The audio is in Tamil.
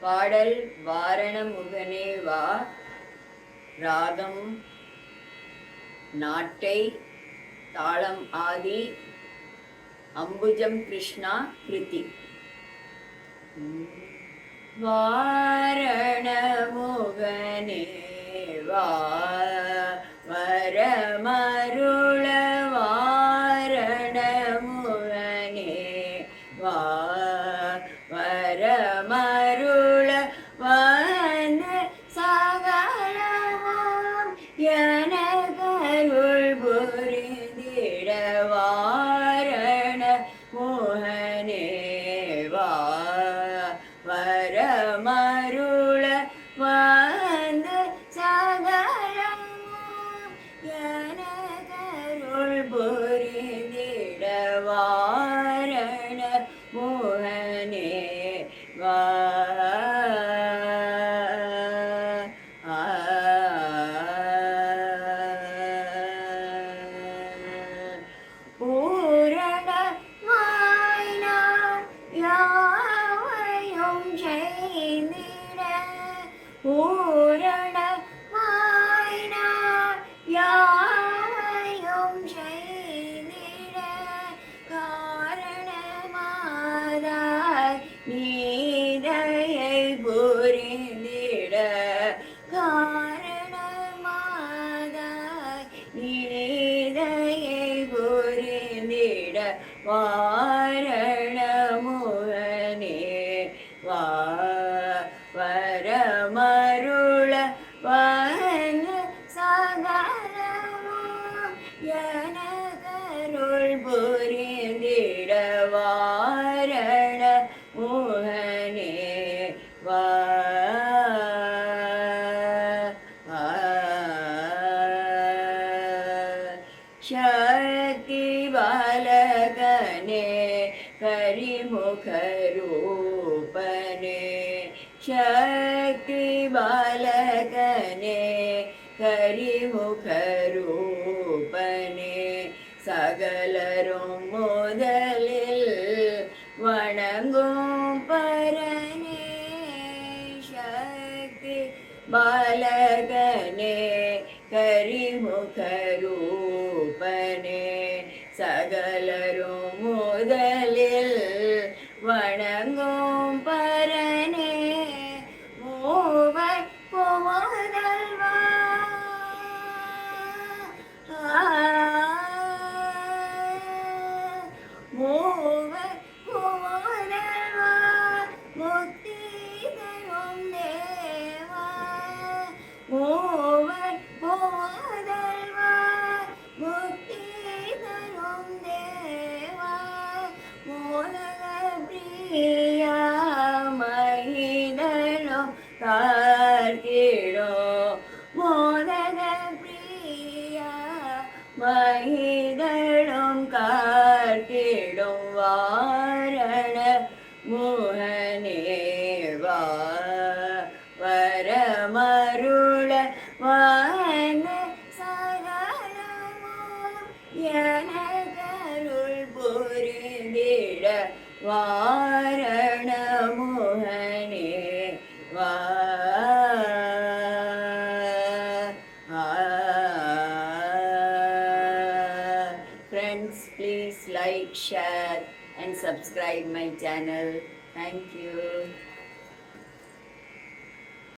பாடல் வாரணமுகனே வா. ராகம் நாட்டை, தாளம் ஆதி, அம்புஜம் கிருஷ்ணா கிருதி. வாரணமுகனே வா, வரமருள வாரணமுகனே வா, வரமருள வந்து சகலமும் எனகருள் புரிந்திட வாரண மோகனே வா, வரமருள வந்து சகலமும் எனகருள் புரிந்திட வாரண மோகனே வா. பூரண வாய்நாள் யாவையும் செய்திட, பூரண வாய்நாள் யாவையும் செய்திட, காரணமாதாய் நீதையை புரிந்திட, காரணமாதாய் நீதையை புரிந்திட வாரண முகனே வா, வரமருள வந்து சகலமும் எனகருள் புரிந்திட வாரண முகனே வா. சக்தி பாலகனே கரிமுக ரூபனே, சக்தி பாலகனே கரிமுக ரூபனே, சகலரும் முதலில் வணங்கும் பரனே, சக்தி பாலகனே கரிமுக ரூபனே, சகலரும் முதலில் வணங்கும் பரனே, மூவர் புவதல்வா மூவர் புவதல்வா முக்தி தரும் தேவா, மூவர் புவதல்வா முக்தி தரும் தேவா, மோதக பிரியா மகிதனும் காத்திடும், மோதக பிரியா மகிதனும் காத்திடும் வாரண முகனே வா, வரமருள வந்து சகலமும் எனகருள் புரிந்திட வாரண முகனே வா. Friends, please like, share and subscribe my channel. Thank you.